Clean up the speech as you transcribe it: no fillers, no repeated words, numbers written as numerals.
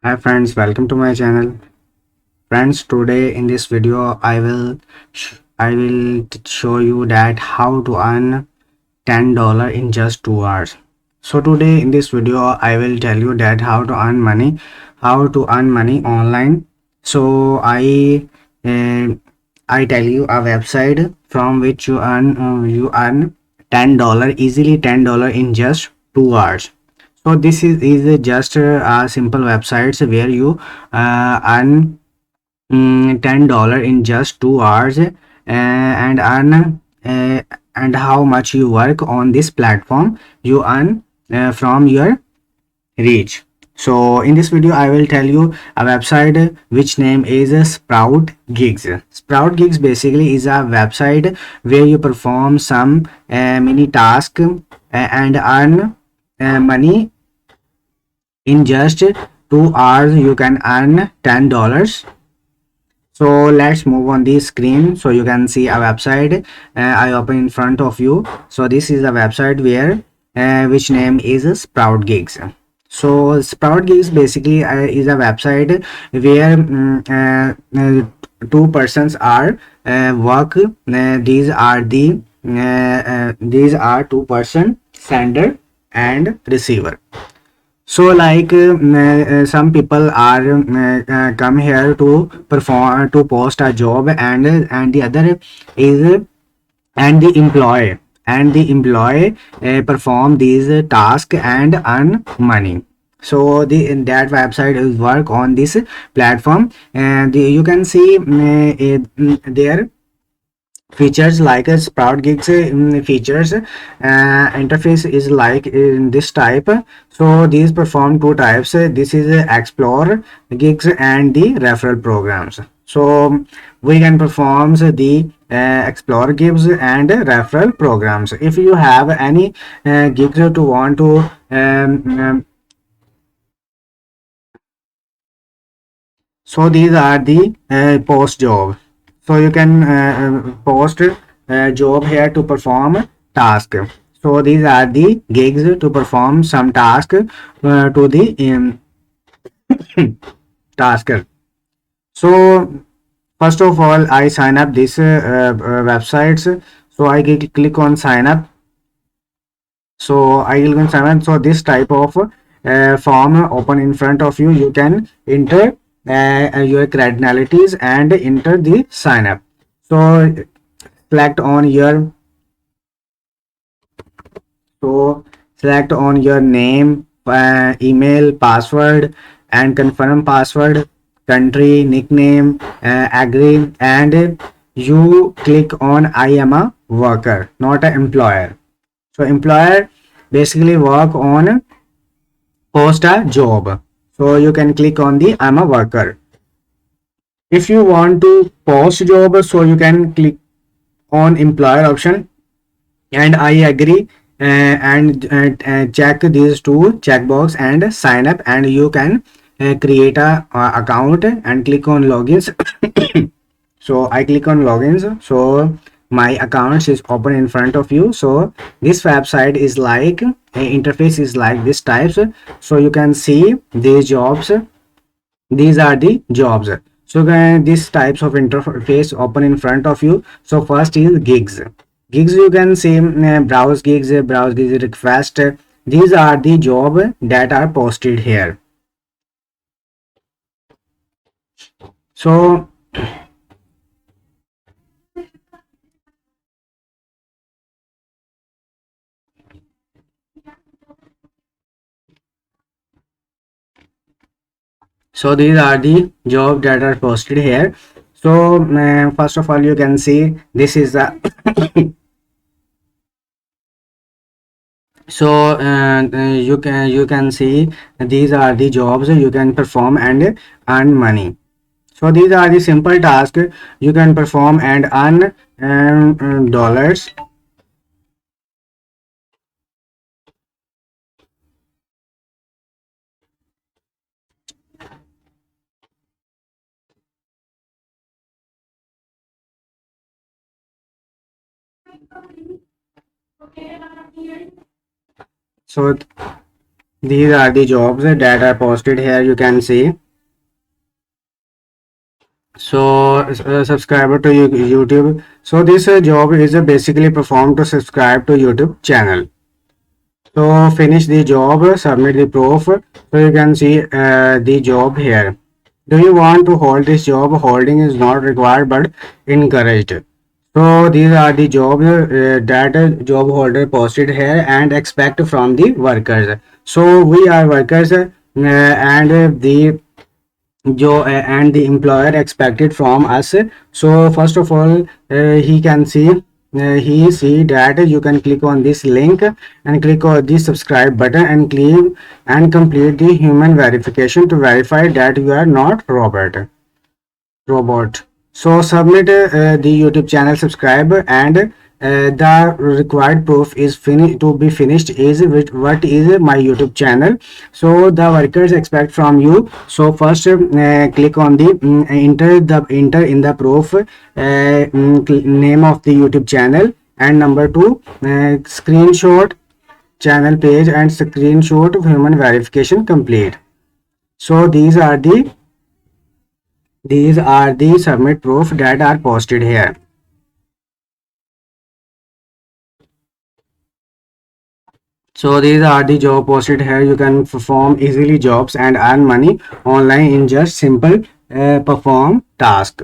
Hi friends, welcome to my channel. Friends, today in this video I will show you that how to earn $10 in just 2 hours. So today in this video I will tell you that how to earn money online. So uh, I tell you a website from which you earn $10 easily, $10 in just 2 hours. So this is just a simple websites where you earn $10 in just 2 hours, and earn and how much you work on this platform you earn from your reach. So in this video I will tell you a website which name is Sprout Gigs. Sprout Gigs basically is a website where you perform some mini task and earn money in just 2 hours. You can earn $10. So let's move on the screen so you can see a website I open in front of you. So this is a website where which name is Sprout Gigs. So Sprout Gigs basically is a website where two persons are work. These are two-person sender and receiver. So like some people are come here to perform to post a job, and the other is and the employee perform these tasks and earn money. So the in that website is work on this platform, and you can see there features like a Sprout Gigs features interface is like in this type. So these perform two types. This is explore gigs and the referral programs. So we can perform the explore gigs and referral programs. If you have any gigs to want to so these are the post job. So you can post job here to perform task. So these are the gigs to perform some task to the tasker. So first of all I sign up this websites. So I click on sign up. So I will go sign up. So this type of form open in front of you. You can enter your credentials and enter the sign up. So select on your so select on your name, email, password, and confirm password, country, nickname, agree, and you click on I am a worker, not an employer. So employer basically work on post a job. So you can click on the I'm a worker. If you want to post job, so you can click on employer option and I agree, and check these two checkbox and sign up, and you can create a account and click on logins. So I click on logins. So my accounts is open in front of you. So this website is like interface is like this types. So you can see these jobs. These are the jobs. So these types of interface open in front of you. So first is gigs. You can see browse gigs request. These are the job that are posted here. So so these are the job that are posted here. So first of all you can see this is the so you can see these are the jobs you can perform and earn money. So these are the simple tasks you can perform and earn dollars. So These are the jobs that are posted here, you can see. So subscriber to YouTube. So this job is basically performed to subscribe to YouTube channel. So finish the job, submit the proof. So you can see the job here. Do you want to hold this job? Holding is not required but encouraged. So these are the jobs that job holder posted here and expect from the workers. So we are workers, and the employer expected from us. So first of all, he can see, he see that you can click on this link and click on the subscribe button and click and complete the human verification to verify that you are not robot. So submit the YouTube channel, subscribe, and the required proof is to be finished is what is my YouTube channel. So the workers expect from you. So first click on the enter in the proof name of the YouTube channel, and number two, screenshot channel page and screenshot of human verification complete. So these are the submit proof that are posted here. So these are the job posted here. You can perform easily jobs and earn money online in just simple perform task.